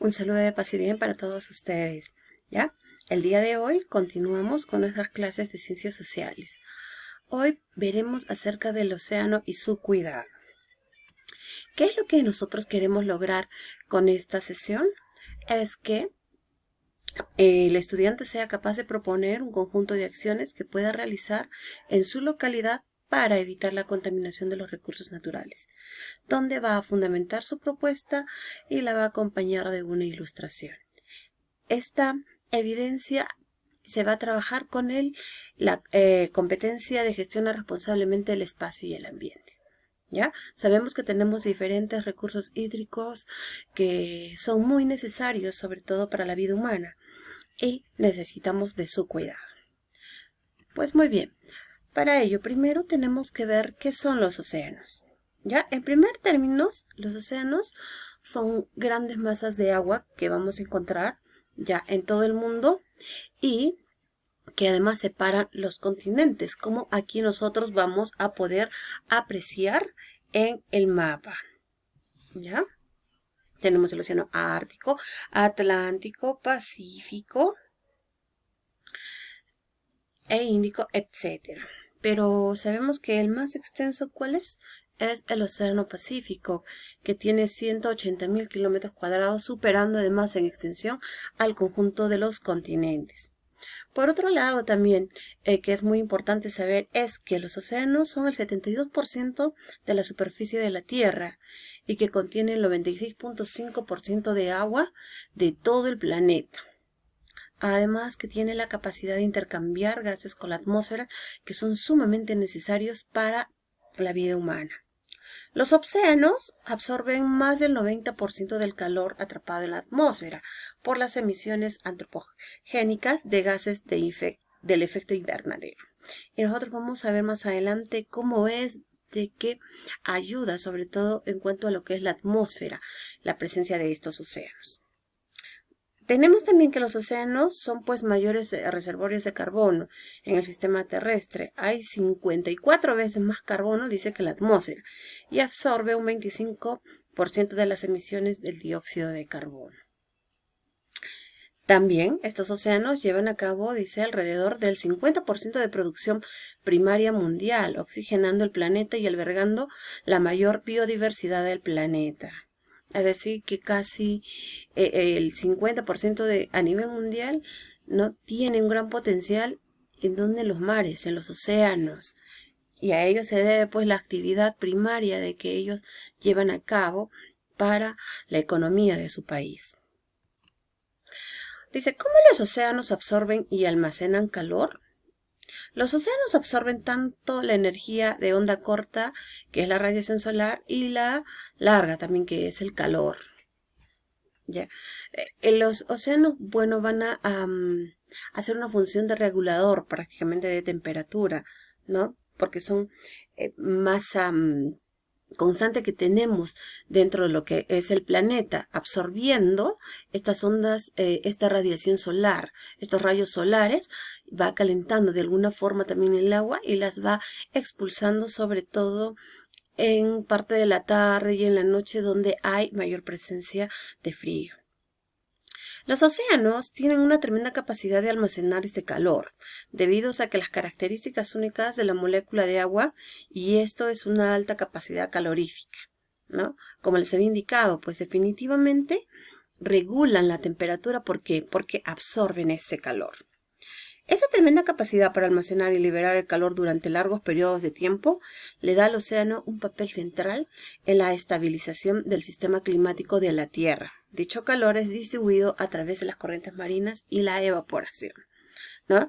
Un saludo de paz y bien para todos ustedes, ¿ya? El día de hoy continuamos con nuestras clases de ciencias sociales. Hoy veremos acerca del océano y su cuidado. ¿Qué es lo que nosotros queremos lograr con esta sesión? Es que el estudiante sea capaz de proponer un conjunto de acciones que pueda realizar en su localidad para evitar la contaminación de los recursos naturales, donde va a fundamentar su propuesta y la va a acompañar de una ilustración. Esta evidencia se va a trabajar con la competencia de gestionar responsablemente el espacio y el ambiente. ¿Ya? Sabemos que tenemos diferentes recursos hídricos que son muy necesarios, sobre todo para la vida humana, y necesitamos de su cuidado. Pues muy bien, para ello primero tenemos que ver qué son los océanos. ¿Ya? En primer términos, los océanos son grandes masas de agua que vamos a encontrar ya en todo el mundo y que además separan los continentes, como aquí nosotros vamos a poder apreciar en el mapa. ¿Ya? Tenemos el océano Ártico, Atlántico, Pacífico e Índico, etc. Pero sabemos que el más extenso, ¿cuál es? Es el océano Pacífico, que tiene 180.000 kilómetros cuadrados, superando además en extensión al conjunto de los continentes. Por otro lado, también, que es muy importante saber, es que los océanos son el 72% de la superficie de la Tierra y que contienen el 96.5% de agua de todo el planeta. Además, que tiene la capacidad de intercambiar gases con la atmósfera que son sumamente necesarios para la vida humana. Los océanos absorben más del 90% del calor atrapado en la atmósfera por las emisiones antropogénicas de gases del efecto invernadero. Y nosotros vamos a ver más adelante cómo es de qué ayuda, sobre todo en cuanto a lo que es la atmósfera, la presencia de estos océanos. Tenemos también que los océanos son pues mayores reservorios de carbono en el sistema terrestre. Hay 54 veces más carbono, dice, que la atmósfera, y absorbe un 25% de las emisiones del dióxido de carbono. También estos océanos llevan a cabo, dice, alrededor del 50% de producción primaria mundial, oxigenando el planeta y albergando la mayor biodiversidad del planeta. Es decir, que casi el 50% a nivel mundial no tiene un gran potencial en los mares, en los océanos. Y a ello se debe pues la actividad primaria de que ellos llevan a cabo para la economía de su país. Dice, ¿cómo los océanos absorben y almacenan calor? Los océanos absorben tanto la energía de onda corta, que es la radiación solar, y la larga también, que es el calor. ¿Ya? Los océanos, bueno, van a hacer una función de regulador prácticamente de temperatura, ¿no? Porque son masa constante que tenemos dentro de lo que es el planeta, absorbiendo estas ondas, esta radiación solar, estos rayos solares, va calentando de alguna forma también el agua y las va expulsando, sobre todo en parte de la tarde y en la noche, donde hay mayor presencia de frío. Los océanos tienen una tremenda capacidad de almacenar este calor, debido a que las características únicas de la molécula de agua, y esto es una alta capacidad calorífica, ¿no? Como les había indicado, pues definitivamente regulan la temperatura. ¿Por qué? Porque absorben ese calor. Esa tremenda capacidad para almacenar y liberar el calor durante largos periodos de tiempo le da al océano un papel central en la estabilización del sistema climático de la Tierra. Dicho calor es distribuido a través de las corrientes marinas y la evaporación, ¿no?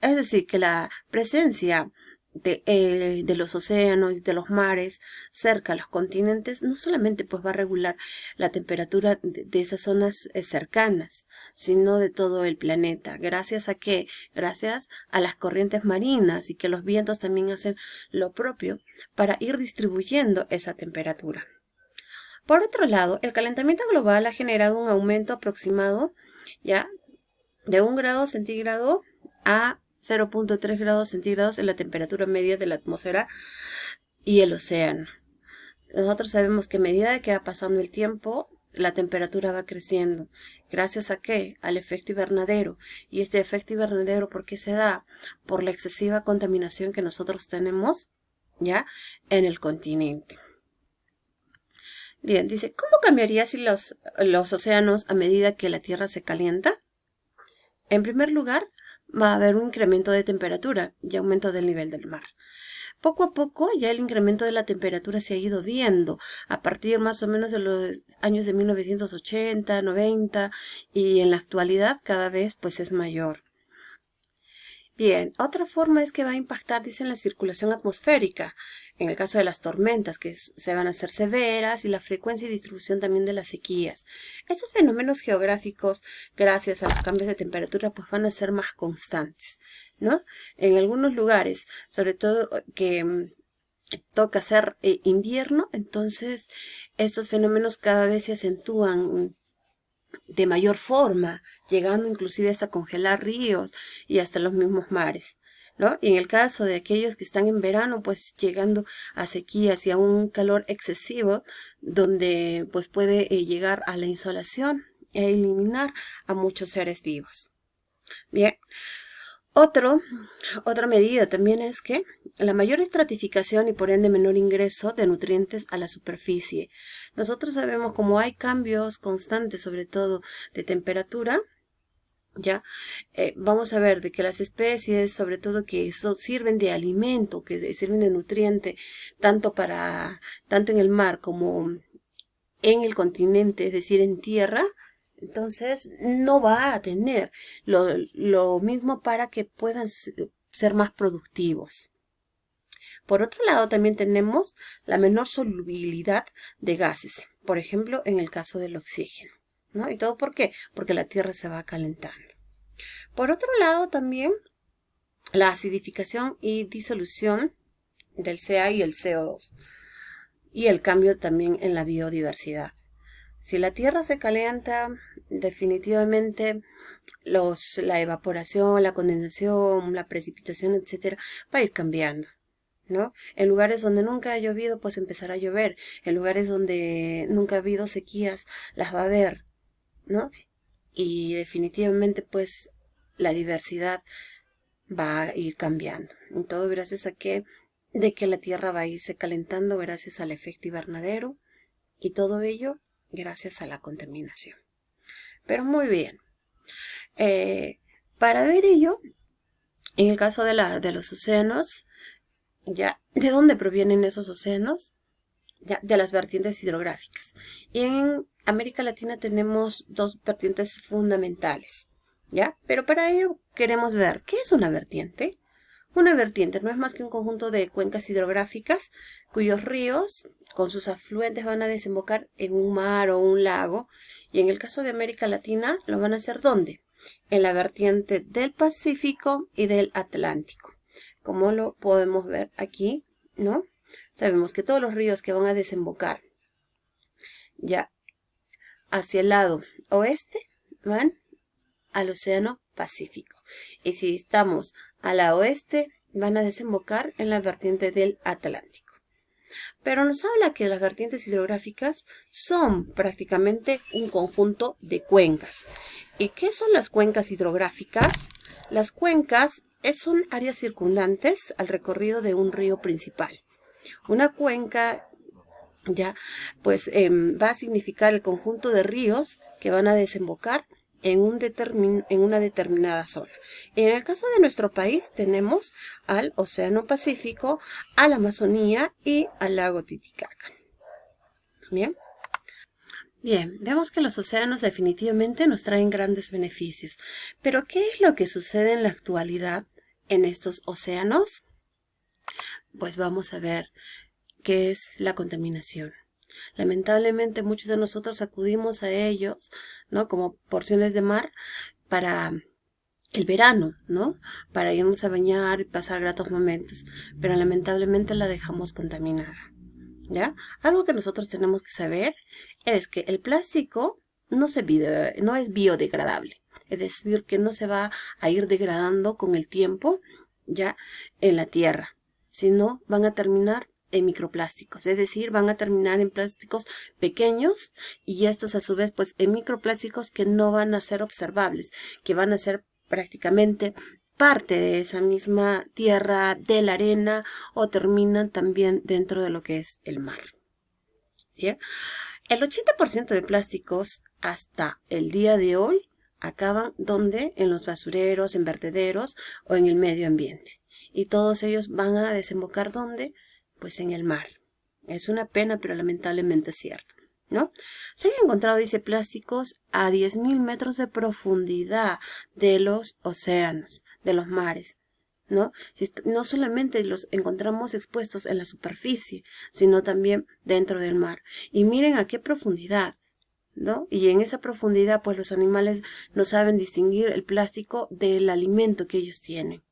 Es decir, que la presencia de los océanos y de los mares cerca a los continentes no solamente pues va a regular la temperatura de esas zonas cercanas, sino de todo el planeta. ¿Gracias a qué? Gracias a las corrientes marinas, y que los vientos también hacen lo propio para ir distribuyendo esa temperatura. Por otro lado, el calentamiento global ha generado un aumento aproximado, ¿ya?, de 1 grado centígrado a 0.3 grados centígrados en la temperatura media de la atmósfera y el océano. Nosotros sabemos que a medida que va pasando el tiempo, la temperatura va creciendo. ¿Gracias a qué? Al efecto invernadero. Y este efecto invernadero, ¿por qué se da? Por la excesiva contaminación que nosotros tenemos, ¿ya? En el continente. Bien, dice, ¿cómo cambiaría si los océanos a medida que la Tierra se calienta? En primer lugar, va a haber un incremento de temperatura y aumento del nivel del mar. Poco a poco ya el incremento de la temperatura se ha ido viendo a partir más o menos de los años de 1980, 90 y en la actualidad cada vez pues es mayor. Bien, otra forma es que va a impactar, dicen, la circulación atmosférica, en el caso de las tormentas, que se van a hacer severas, y la frecuencia y distribución también de las sequías. Estos fenómenos geográficos, gracias a los cambios de temperatura, pues van a ser más constantes, ¿no? En algunos lugares, sobre todo que toca hacer invierno, entonces estos fenómenos cada vez se acentúan de mayor forma, llegando inclusive hasta congelar ríos y hasta los mismos mares, ¿no? Y en el caso de aquellos que están en verano, pues llegando a sequías y a un calor excesivo, donde pues puede llegar a la insolación e eliminar a muchos seres vivos. Bien, otra medida también es que la mayor estratificación y por ende menor ingreso de nutrientes a la superficie. Nosotros sabemos cómo hay cambios constantes, sobre todo de temperatura, ya vamos a ver de que las especies, sobre todo que sirven de alimento, que sirven de nutriente, tanto en el mar como en el continente, es decir, en tierra, entonces no va a tener lo mismo para que puedan ser más productivos. Por otro lado, también tenemos la menor solubilidad de gases, por ejemplo, en el caso del oxígeno, ¿no? ¿Y todo por qué? Porque la Tierra se va calentando. Por otro lado, también la acidificación y disolución del Ca y el CO2 y el cambio también en la biodiversidad. Si la Tierra se calienta, definitivamente la evaporación, la condensación, la precipitación, etcétera, va a ir cambiando, ¿no? En lugares donde nunca ha llovido, pues empezará a llover. En lugares donde nunca ha habido sequías, las va a haber, ¿no? Y definitivamente, pues, la diversidad va a ir cambiando. En todo gracias a de que la Tierra va a irse calentando gracias al efecto invernadero y todo ello gracias a la contaminación. Pero muy bien. Para ver ello, en el caso de los océanos, ya, ¿de dónde provienen esos océanos? Ya, de las vertientes hidrográficas. Y en América Latina tenemos dos vertientes fundamentales, ¿ya? Pero para ello queremos ver, ¿qué es una vertiente? Una vertiente no es más que un conjunto de cuencas hidrográficas cuyos ríos con sus afluentes van a desembocar en un mar o un lago, y en el caso de América Latina lo van a hacer ¿dónde? En la vertiente del Pacífico y del Atlántico, como lo podemos ver aquí, ¿no? Sabemos que todos los ríos que van a desembocar ya hacia el lado oeste van al Océano Pacífico, y si estamos a la oeste van a desembocar en la vertiente del Atlántico. Pero nos habla que las vertientes hidrográficas son prácticamente un conjunto de cuencas. ¿Y qué son las cuencas hidrográficas? Las cuencas son áreas circundantes al recorrido de un río principal. Una cuenca ya pues va a significar el conjunto de ríos que van a desembocar en una determinada zona. En el caso de nuestro país tenemos al Océano Pacífico, a la Amazonía y al lago Titicaca. Bien. Bien, vemos que los océanos definitivamente nos traen grandes beneficios. Pero ¿qué es lo que sucede en la actualidad en estos océanos? Pues vamos a ver qué es la contaminación. Lamentablemente muchos de nosotros acudimos a ellos, ¿no? Como porciones de mar para el verano, ¿no? Para irnos a bañar y pasar gratos momentos, pero lamentablemente la dejamos contaminada, ¿ya? Algo que nosotros tenemos que saber es que el plástico no es biodegradable, es decir, que no se va a ir degradando con el tiempo, ya, en la tierra, sino van a terminar en microplásticos, es decir, van a terminar en plásticos pequeños y estos a su vez pues en microplásticos que no van a ser observables, que van a ser prácticamente parte de esa misma tierra, de la arena, o terminan también dentro de lo que es el mar. ¿Bien? El 80% de plásticos hasta el día de hoy acaban ¿dónde? En los basureros, en vertederos o en el medio ambiente. Y todos ellos van a desembocar ¿dónde? Pues en el mar. Es una pena, pero lamentablemente es cierto, ¿no? Se han encontrado, dice, plásticos a 10.000 metros de profundidad de los océanos, de los mares, ¿no? No solamente los encontramos expuestos en la superficie, sino también dentro del mar. Y miren a qué profundidad, ¿no? Y en esa profundidad, pues los animales no saben distinguir el plástico del alimento que ellos tienen.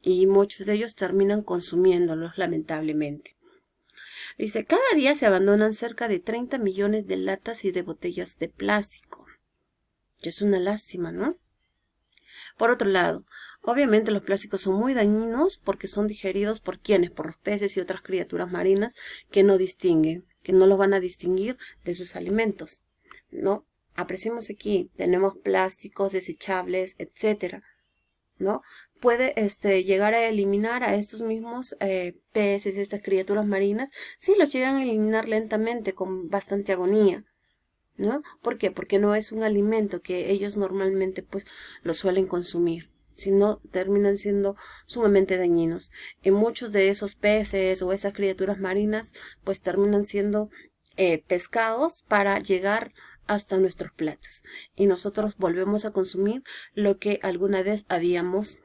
Y muchos de ellos terminan consumiéndolos, lamentablemente. Dice, cada día se abandonan cerca de 30 millones de latas y de botellas de plástico. Es una lástima, ¿no? Por otro lado, obviamente los plásticos son muy dañinos porque son digeridos por quienes, por los peces y otras criaturas marinas que no distinguen, que no los van a distinguir de sus alimentos, ¿no? Apreciemos aquí, tenemos plásticos desechables, etcétera, ¿no? Puede llegar a eliminar a estos mismos peces, estas criaturas marinas, sí los llegan a eliminar lentamente, con bastante agonía, ¿no? ¿Por qué? Porque no es un alimento que ellos normalmente pues lo suelen consumir, sino terminan siendo sumamente dañinos. Y muchos de esos peces o esas criaturas marinas pues terminan siendo pescados para llegar hasta nuestros platos. Y nosotros volvemos a consumir lo que alguna vez habíamos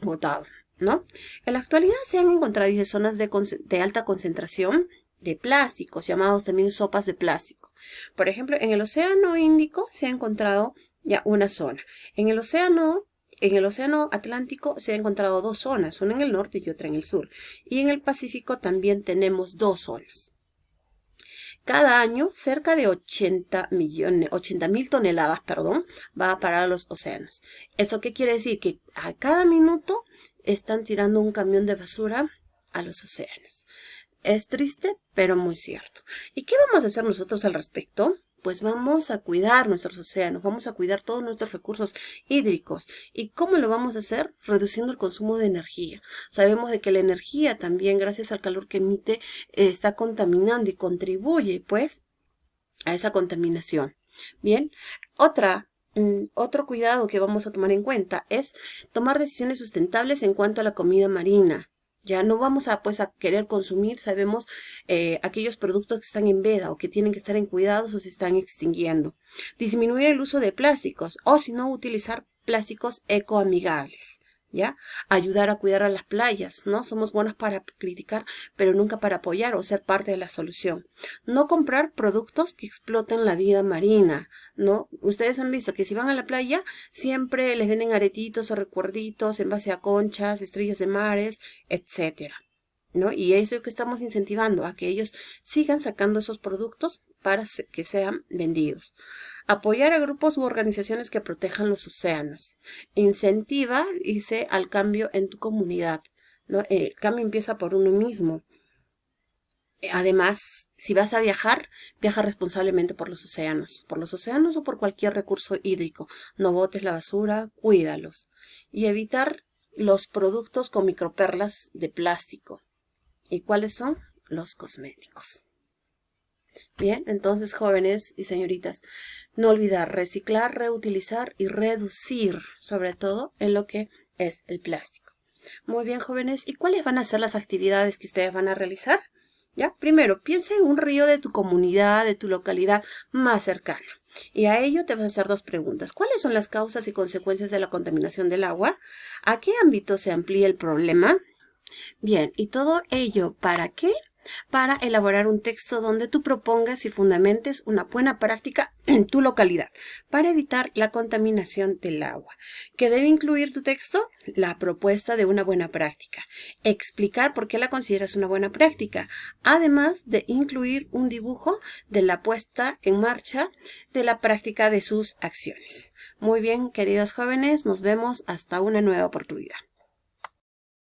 botado, ¿no? En la actualidad se han encontrado zonas de alta concentración de plásticos, llamados también sopas de plástico. Por ejemplo, en el Océano Índico se ha encontrado ya una zona. En el Océano Atlántico se han encontrado dos zonas, una en el norte y otra en el sur. Y en el Pacífico también tenemos dos zonas. Cada año, cerca de 80.000 toneladas, va a parar a los océanos. ¿Eso qué quiere decir? Que a cada minuto están tirando un camión de basura a los océanos. Es triste, pero muy cierto. ¿Y qué vamos a hacer nosotros al respecto? Pues vamos a cuidar nuestros océanos, vamos a cuidar todos nuestros recursos hídricos. ¿Y cómo lo vamos a hacer? Reduciendo el consumo de energía. Sabemos de que la energía también, gracias al calor que emite, está contaminando y contribuye, pues, a esa contaminación. Bien, otro cuidado que vamos a tomar en cuenta es tomar decisiones sustentables en cuanto a la comida marina. Ya no vamos a querer consumir, sabemos, aquellos productos que están en veda o que tienen que estar en cuidados o se están extinguiendo. Disminuir el uso de plásticos o si no utilizar plásticos ecoamigables. ¿Ya? Ayudar a cuidar a las playas, ¿no? Somos buenos para criticar, pero nunca para apoyar o ser parte de la solución. No comprar productos que exploten la vida marina, ¿no? Ustedes han visto que si van a la playa, siempre les venden aretitos o recuerditos en base a conchas, estrellas de mares, etcétera, ¿no? Y eso es lo que estamos incentivando, a que ellos sigan sacando esos productos para que sean vendidos. Apoyar a grupos u organizaciones que protejan los océanos. Incentiva, dice, al cambio en tu comunidad, ¿no? El cambio empieza por uno mismo. Además, si vas a viajar, viaja responsablemente por los océanos o por cualquier recurso hídrico. No botes la basura, cuídalos. Y evitar los productos con microperlas de plástico. ¿Y cuáles son? Los cosméticos. Bien, entonces jóvenes y señoritas, no olvidar reciclar, reutilizar y reducir, sobre todo en lo que es el plástico. Muy bien, jóvenes, ¿y cuáles van a ser las actividades que ustedes van a realizar? ¿Ya? Primero, piensa en un río de tu comunidad, de tu localidad más cercana. Y a ello te vas a hacer dos preguntas. ¿Cuáles son las causas y consecuencias de la contaminación del agua? ¿A qué ámbito se amplía el problema? Bien, ¿y todo ello para qué? Para elaborar un texto donde tú propongas y fundamentes una buena práctica en tu localidad para evitar la contaminación del agua. ¿Qué debe incluir tu texto? La propuesta de una buena práctica. Explicar por qué la consideras una buena práctica, además de incluir un dibujo de la puesta en marcha de la práctica de sus acciones. Muy bien, queridos jóvenes, nos vemos hasta una nueva oportunidad.